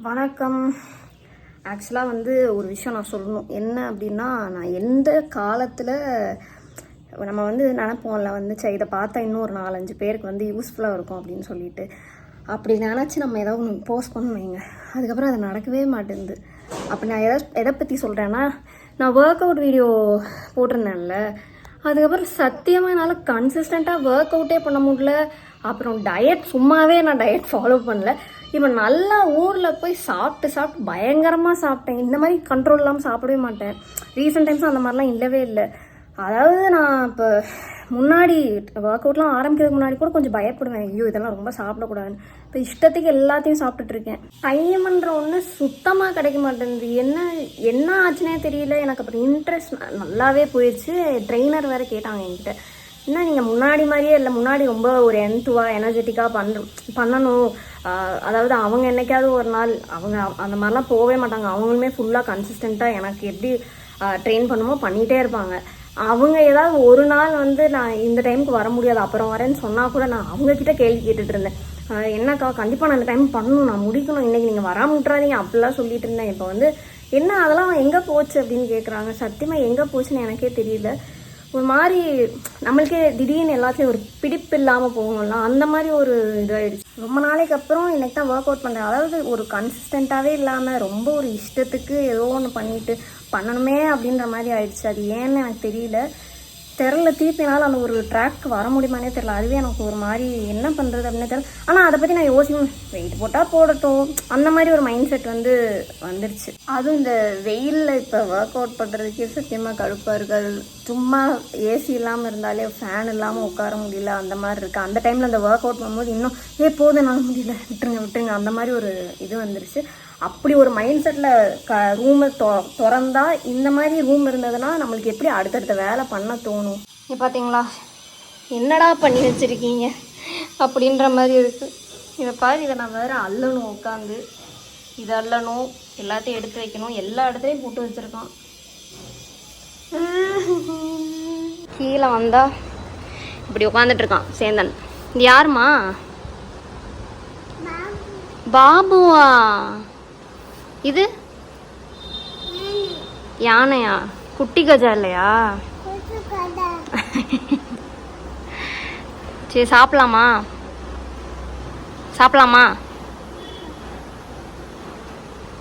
வணக்கம். ஆக்சுவலாக ஒரு விஷயம் நான் சொல்லணும். என்ன அப்படின்னா, நான் எந்த காலத்தில் நம்ம நினப்போம்ல இதை பார்த்தா இன்னும் ஒரு 4-5 பேருக்கு யூஸ்ஃபுல்லாக இருக்கும் அப்படின்னு சொல்லிட்டு, அப்படி நினச்சி நம்ம ஏதாவது ஒன்று போஸ்ட் பண்ணணும் வைங்க, அதுக்கப்புறம் அது நடக்கவே மாட்டேங்குது. அப்படி நான் எதை பற்றி சொல்கிறேன்னா, நான் ஒர்க் அவுட் வீடியோ போட்டிருந்தேன்ல, அதுக்கப்புறம் சத்தியமாக என்னால் கன்சிஸ்டண்ட்டாக ஒர்க் அவுட்டே பண்ண முடியல. அப்புறம் சும்மாவே நான் டயட் ஃபாலோ பண்ணல. இப்போ நல்லா ஊரில் போய் சாப்பிட்டு பயங்கரமாக சாப்பிட்டேன். இந்த மாதிரி கண்ட்ரோல் இல்லாமல் சாப்பிடவே மாட்டேன். ரீசெண்ட் டைம்ஸ் அந்த மாதிரிலாம் இல்லவே இல்லை. அதாவது நான் இப்போ முன்னாடி ஒர்க் அவுட்லாம் ஆரம்பிக்கிறதுக்கு முன்னாடி கூட கொஞ்சம் பயப்படுவேன், ஐயோ இதெல்லாம் ரொம்ப சாப்பிடக்கூடாதுன்னு. இப்போ இஷ்டத்துக்கு எல்லாத்தையும் சாப்பிட்டுட்ருக்கேன். டைம்ன்ற ஒன்று சுத்தமாக கிடைக்க மாட்டேங்குது. என்ன ஆச்சுன்னே தெரியல. எனக்கு அப்புறம் இன்ட்ரெஸ்ட் நல்லாவே போயிடுச்சு. ட்ரெயினர் வேறு கேட்டாங்க என்கிட்ட, என்ன நீங்கள் முன்னாடி மாதிரியே இல்லை, முன்னாடி ரொம்ப ஒரு எனர்ஜெட்டிக்காக பண்ணணும். அதாவது அவங்க என்னைக்காவது ஒரு நாள் அவங்க அந்த மாதிரிலாம் போகவே மாட்டாங்க. அவங்களுமே ஃபுல்லாக கன்சிஸ்டண்ட்டாக எனக்கு எப்படி ட்ரெயின் பண்ணுமோ பண்ணிகிட்டே இருப்பாங்க. அவங்க ஏதாவது ஒரு நாள் நான் இந்த டைமுக்கு வர முடியாது அப்புறம் வரேன்னு சொன்னால் கூட நான் அவங்கக்கிட்ட கேள்வி கேட்டுட்டு இருந்தேன், என்னக்கா கண்டிப்பாக நான் இந்த டைம் பண்ணணும், நான் முடிக்கணும், இன்றைக்கி நீங்கள் வராமல் விட்றாதீங்க அப்படிலாம் சொல்லிட்டு இருந்தேன். இப்போ என்ன அதெல்லாம் எங்கே போச்சு அப்படின்னு கேட்குறாங்க. சத்தியமாக எங்கே போச்சுன்னு எனக்கே தெரியல. ஒரு மாதிரி நம்மளுக்கே திடீர்னு எல்லாத்துலேயும் ஒரு பிடிப்பு இல்லாமல் போகணும்ல, அந்த மாதிரி ஒரு இதாகிடுச்சு. ரொம்ப நாளைக்கு அப்புறம் இன்னைக்கு தான் ஒர்க் அவுட் பண்ணுறேன். அதாவது ஒரு கன்சிஸ்டண்ட்டாகவே இல்லாமல் ரொம்ப ஒரு இஷ்டத்துக்கு ஏதோ ஒன்று பண்ணிட்டு பண்ணணுமே அப்படின்ற மாதிரி ஆயிடுச்சு. அது ஏன்னு எனக்கு தெரியல. திருப்பினாலும் அந்த ஒரு ட்ராக் வர முடியுமானே தெரியல. அதுவே எனக்கு ஒரு மாதிரி என்ன பண்ணுறது அப்படின்னு தெரியல. ஆனால் அதை பற்றி நான் யோசிக்கணும், வெயிட் போட்டால் போடட்டும் அந்த மாதிரி ஒரு மைண்ட் செட் வந்துருச்சு. அதுவும் இந்த வெயிலில் இப்போ ஒர்க் அவுட் பண்ணுறதுக்கே சத்தியமாக கடுப்பாக இருக்காது. சும்மா ஏசி இல்லாமல் இருந்தாலே ஃபேன் இல்லாமல் உட்கார முடியல, அந்த மாதிரி இருக்குது. அந்த டைமில் அந்த ஒர்க் அவுட் பண்ணும்போது இன்னும் போதும் என்னால் முடியல, விட்டுருங்க அந்த மாதிரி ஒரு இது வந்துருச்சு. அப்படி ஒரு மைண்ட் செட்டில் ரூமை திறந்தா இந்த மாதிரி ரூம் இருந்ததுன்னா நம்மளுக்கு எப்படி அடுத்தடுத்த வேலை பண்ண தோணும். பார்த்தீங்களா என்னடா பண்ணி வச்சுருக்கீங்க அப்படின்ற மாதிரி இருக்குது. இதை பாரு, இதை நான் வேறு அள்ளணும், உட்காந்து இதை அள்ளணும், எல்லாத்தையும் எடுத்து வைக்கணும், எல்லா இடத்துலையும் போட்டு வச்சுருக்கான். கீழே வந்தா இப்படி உட்காந்துட்ருக்கான் சேந்தன். இது யாருமா? பாபுவா? இது யானையா? குட்டி கஜா இல்லையா? சரி சாப்பிடலாமா?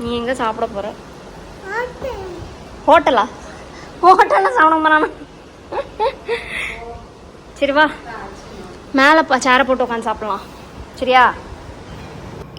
நீ எங்க சாப்பிட போற? ஹோட்டலா சாப்பிட போறானா? சரி வா, மேலே சேரை போட்டு உட்காந்து சாப்பிடலாம். சரியா?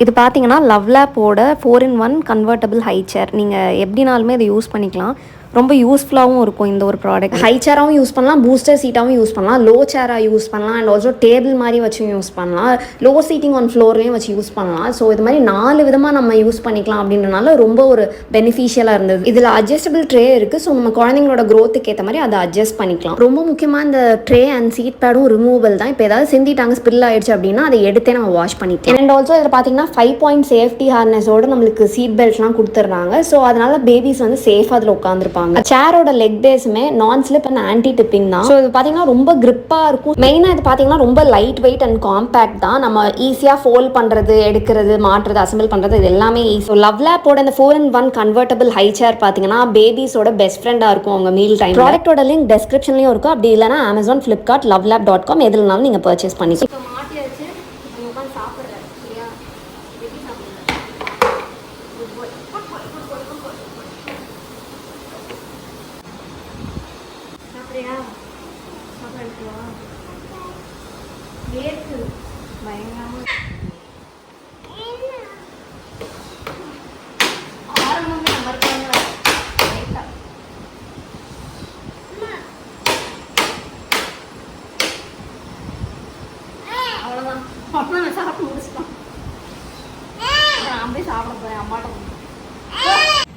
இது பார்த்தீங்கன்னா லவ்லேப்போட 4-in-1 கன்வெர்ட்டபிள் ஹை சேர். நீங்கள் எப்படினாலுமே இதை யூஸ் பண்ணிக்கலாம். ரொம்ப யூஸ்ஃபுல்லாகவும் இருக்கும் இந்த ஒரு ப்ராடக்ட். ஹை சேராகவும் யூஸ் பண்ணலாம், பூஸ்டர் சீட்டாகவும் யூஸ் பண்ணலாம், லோ சேராக யூஸ் பண்ணலாம், அண்ட் ஆல்சோ டேபிள் மாதிரி வச்சும் யூஸ் பண்ணலாம், லோ சீட்டிங் ஆன் ஃப்ளோர்லேயும் வச்சு யூஸ் பண்ணலாம். ஸோ இது மாதிரி 4 விதமாக நம்ம யூஸ் பண்ணிக்கலாம். அப்படின்றனால ரொம்ப ஒரு பெனிஃபிஷியலாக இருந்தது. இதில் அட்ஜஸ்டபிள் ட்ரே இருக்குது. ஸோ நம்ம குழந்தைங்களோட க்ரோத்துக்கு ஏற்ற மாதிரி அதை அட்ஜஸ்ட் பண்ணிக்கலாம். ரொம்ப முக்கியமாக இந்த ட்ரே அண்ட் சீட் பேடும் ரிமூவல் தான். இப்போ ஏதாவது சிந்திட்டாங்க, ஸ்பில் ஆயிடுச்சு அப்படின்னா அதை எடுத்தே நம்ம வாஷ் பண்ணிக்கலாம். அண்ட் ஆல்சோ இதில் பார்த்தீங்கன்னா 5 point சேஃப்டி ஹார்னஸோடு நம்மளுக்கு சீட் பெல்ட்லாம் கொடுத்துட்றாங்க. ஸோ அதனால பேபிஸ் சேஃபாக அதில் உட்காந்துருப்பாங்க. சேரோட லெக் பேஸுமே நான் ஸ்லிப் அண்ட் ஆன்டி டிப்பிங் தான். ஸோ இது பார்த்தீங்கன்னா ரொம்ப கிரிப்பாக இருக்கும். மெயினாக இது பார்த்தீங்கன்னா ரொம்ப லைட் வெயிட் அண்ட் காம்பேக்ட் தான். நம்ம ஈஸியாக ஃபோல்ட் பண்ணுறது, எடுக்கிறது, மாட்டுறது, அசம்பிள் பண்ணுறது இது எல்லாமே ஈஸி. ஸோ லவ்லேப்போட இந்த 4-in-1 கன்வெர்ட்டபிள் ஹை சேர் பார்த்தீங்கன்னா பேபிஸோட பெஸ்ட் ஃப்ரெண்டாக இருக்கும் அவங்க மீல் டைம். ப்ராடக்டோட லிங்க் டெஸ்கிரிப்ஷன்லையும் இருக்கும். அப்படி இல்லைனா Amazon, Flipkart, lovelab.com எதுலனாலும் நீங்கள் பர்ச்சேஸ் பண்ணிக்கலாம்.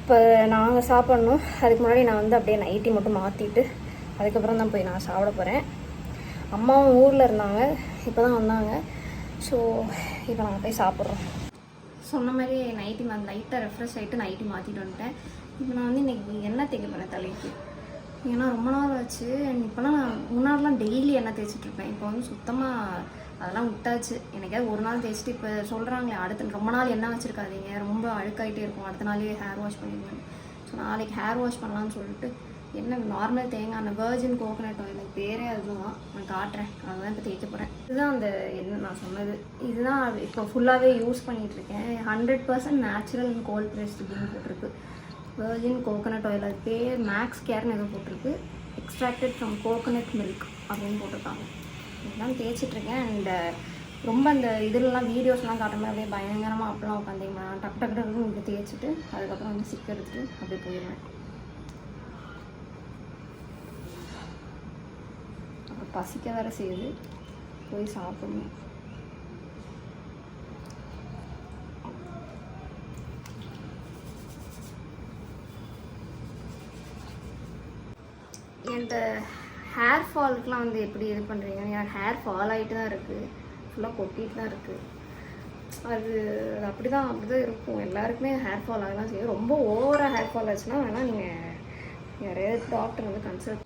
இப்போ நாங்கள் சாப்பிட்ணும். அதுக்கு முன்னாடி நான் அப்படியே நைட்டி மட்டும் மாற்றிட்டு அதுக்கப்புறம் தான் போய் நான் சாப்பிட போகிறேன். அம்மாவும் ஊரில் இருந்தாங்க, இப்போ தான் வந்தாங்க. ஸோ இப்போ நாங்கள் போய் சாப்பிட்றோம். சொன்ன மாதிரி நைட்டி லைட்டாக ரெஃப்ரெஷ் ஆகிட்டு நைட்டி மாற்றிட்டு வந்துட்டேன். இப்போ நான் இன்றைக்கி எண்ணெய் தேய்க்க போகிறேன் தலைக்கு. ஏன்னா ரொம்ப நாள் ஆச்சு. இப்போலாம் நான் முன்னாடிலாம் டெய்லி எண்ணெய் தேய்ச்சிட்ருப்பேன். இப்போ சுத்தமாக அதெல்லாம் விட்டாச்சு. எனக்காவது ஒரு நாள் தேய்ச்சிட்டு இப்போ சொல்கிறாங்களே அடுத்த ரொம்ப நாள் எண்ணெய் வச்சுருக்காதீங்க, ரொம்ப அழுக்காயிட்டே இருக்கும், அடுத்த நாளே ஹேர் வாஷ் பண்ணிடுவேன். ஸோ நாளைக்கு ஹேர் வாஷ் பண்ணலான்னு சொல்லிட்டு என்ன நார்மல் தேங்காய் எண்ணெய் வெர்ஜின் கோகோனட் ஆயில், எனக்கு பேரே அதுதான், நான் காட்டுறேன். அதுதான் இப்போ தேய்க்க போகிறேன். இதுதான் அந்த என்ன நான் சொன்னது, இதுதான் இப்போ ஃபுல்லாகவே யூஸ் பண்ணிகிட்ருக்கேன். 100% நேச்சுரல் அண்ட் கோல்ட் ப்ரெஸ்ட் அப்படின்னு போட்டிருக்கு. வெர்ஜின் கோகோனட் ஆயில், அது பேர் மேக்ஸ் கேர்னு எதுவும் போட்டிருக்கு. எக்ஸ்ட்ராக்டட் ஃப்ரம் கோகோனட் மில்க் அப்படின்னு போட்டிருக்காங்க. இதெல்லாம் தேய்ச்சிட்ருக்கேன். அண்ட் ரொம்ப அந்த இதுலலாம் வீடியோஸ்லாம் காட்டுற அப்படியே பயங்கரமாக அப்படிலாம் உட்காந்திங்கன்னா டக்கு டக்கு டக்குன்னு இப்படி தேய்ச்சிட்டு அதுக்கப்புறம் வந்து சிக்க எடுத்துட்டு அப்படியே போயிடுவேன். அப்புறம் பசிக்க வேறு செய்யுது, போய் சாப்பிடணும். என்கிட்ட ஹேர் ஃபாலுக்குலாம் வந்து எப்படி இது பண்ணுறீங்க? எனக்கு ஹேர் ஃபால் ஆகிட்டு தான் இருக்குது, ஃபுல்லாக கொட்டிகிட்டு தான் இருக்குது. அது அப்படி தான் இருக்கும். எல்லாருக்குமே ஹேர் ஃபால் ஆகலாம் செய்யும். ரொம்ப ஓவராக ஹேர் ஃபால் ஆச்சுன்னா வேணால் நீங்கள் யாரையாவது டாக்டர் வந்து கன்சல்ட்.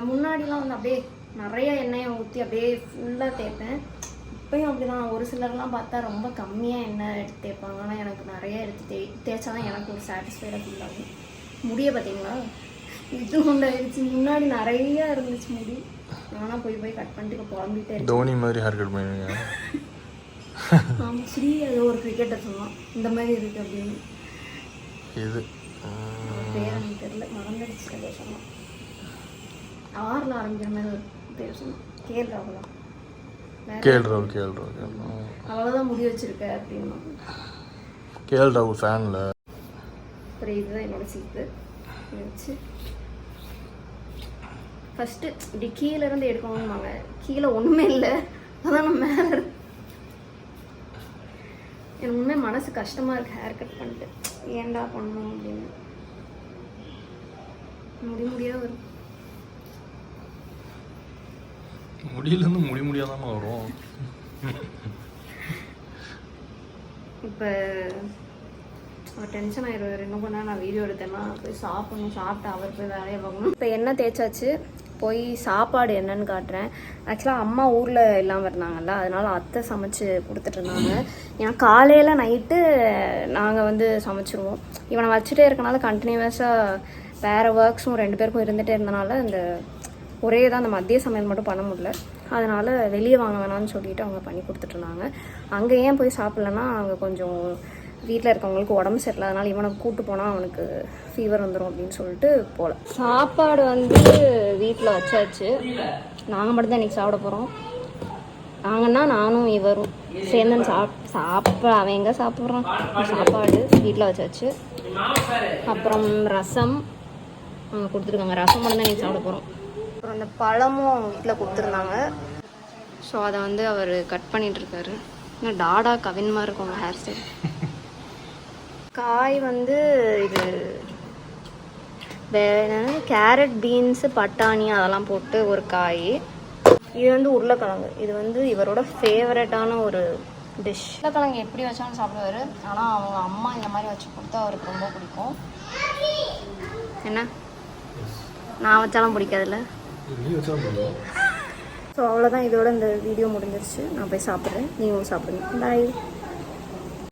முன்னாடிலாம் வந்து அப்படியே நிறைய எண்ணெயை ஊற்றி அப்படியே ஃபுல்லாக தேய்ப்பேன். இப்போயும் அப்படி தான். ஒரு சிலர்லாம் பார்த்தா ரொம்ப கம்மியாக எண்ணெய் எடுத்து தேய்ப்பாங்க. ஆனால் எனக்கு நிறைய எடுத்து தேய்ச்சா தான் எனக்கு ஒரு சாட்டிஸ்ஃபைடாக ஃபீல் ஆகும். முடிய பார்த்தீங்களா இது உண்டாயிடுச்சு. முன்னாடி நிறைய இருந்துச்சு முடி, நானாக போய் கட் பண்ணிட்டு இப்போ புலம்பிகிட்டே இருக்கேன். தோனி மாதிரி ஹேர் கட் பண்ணுவீங்க? ஆமாம், ஸ்ரீ அது ஒரு கிரிக்கெட்டர் சொன்னான் இந்த மாதிரி இருக்குது அப்படின்னு. இது பேர் எனக்கு தெரியல, மறந்துடுச்சு. ஏதோ சொன்னான், ஆறில் ஆரம்பிக்கிற மாதிரி ஒரு பேர் சொன்னான். கேஎல் ராகுலா? கேஎல் ராகுல் அவ்வளோதான் முடி வச்சுருக்க அப்படின்னா. கேஎல் ராகுல் ஃபேனில். அப்புறம் இதுதான் என்னோடய சீப்பு. வச்சு ஃபஸ்ட்டு இப்படி கீழேருந்து எடுக்கணும்வாங்க, கீழே ஒன்றுமே இல்லை, அதான் நான் மேலே. எனக்கு உண்மையாக மனசு கஷ்டமாக இருக்குது ஹேர் கட் பண்ணிட்டு, ஏன்டா பண்ணணும் அப்படின்னு. முடியாது வரும், முடியலேருந்து முடியாதாம வரும். இப்போ டென்ஷன் ஆயிடுவார். இன்னும் கொஞ்ச நேரம் நான் வீடியோ எடுத்தேன்னா போய் சாப்பிடணும், சாப்பிட்டு அவர் போய் வேலையை பார்க்கணும். இப்போ எண்ணெய் தேய்ச்சாச்சு, போய் சாப்பாடு என்னன்னு காட்டுறேன். ஆக்சுவலாக அம்மா ஊரில் இல்லாமல் இருந்தாங்கல்ல, அதனால அத்தை சமைச்சு கொடுத்துட்டு இருந்தாங்க. ஏன்னா காலையில் நைட்டு நாங்கள் வந்து சமைச்சிருவோம். இவனை வச்சுட்டே இருக்கனால கண்டினியூஸாக வேறு ஒர்க்ஸும் 2 பேருக்கும் இருந்துகிட்டே இருந்தனால இந்த ஒரே தான் அந்த மதிய சமையல் மட்டும் பண்ண முடியல. அதனால் வெளியே வாங்க வேணாம்னு சொல்லிட்டு அவங்க பண்ணி கொடுத்துட்ருந்தாங்க. அங்கே ஏன் போய் சாப்பிட்லன்னா, அங்கே கொஞ்சம் வீட்டில் இருக்கவங்களுக்கு உடம்பு சரியில்லை, அதனால் இவனை கூப்பிட்டு போனால் அவனுக்கு ஃபீவர் வந்துடும் அப்படின்னு சொல்லிட்டு போகல. சாப்பாடு வந்து வீட்டில் வச்சாச்சு, நாங்கள் மட்டும்தான் இன்றைக்கி சாப்பிட போகிறோம். நாங்கன்னா நானும் இவரும் சேர்ந்து சாப்பிட அவன் எங்கே சாப்பிட்றான். சாப்பாடு வீட்டில் வச்சாச்சு. அப்புறம் ரசம் கொடுத்துருக்காங்க, ரசம் மட்டும்தான் இன்றைக்கி சாப்பிட போகிறோம். அப்புறம் அந்த பழமும் வீட்டில் கொடுத்துருந்தாங்க. ஸோ அதை வந்து அவர் கட் பண்ணிகிட்ருக்காரு. இன்னும் டாடா கவின் மாதிரி இருக்கும் ஹேர் ஸ்டைல். காய் வந்து இது கேரட், பீன்ஸு, பட்டாணி அதெல்லாம் போட்டு ஒரு காய். இது வந்து உருளைக்கிழங்கு. இது வந்து இவரோட ஃபேவரட்டான ஒரு டிஷ். உருளைக்கிழங்கு எப்படி வச்சாலும் சாப்பிடுவார், ஆனால் அவங்க அம்மா இந்த மாதிரி வச்சு கொடுத்தா அவருக்கு ரொம்ப பிடிக்கும். என்ன நான் வச்சாலும் பிடிக்காதுல்ல. ஸோ அவ்வளோதான், இதோட இந்த வீடியோ முடிஞ்சிருச்சு. நான் போய் சாப்பிட்றேன், நீங்களும் சாப்பிடுங்க. பாய்.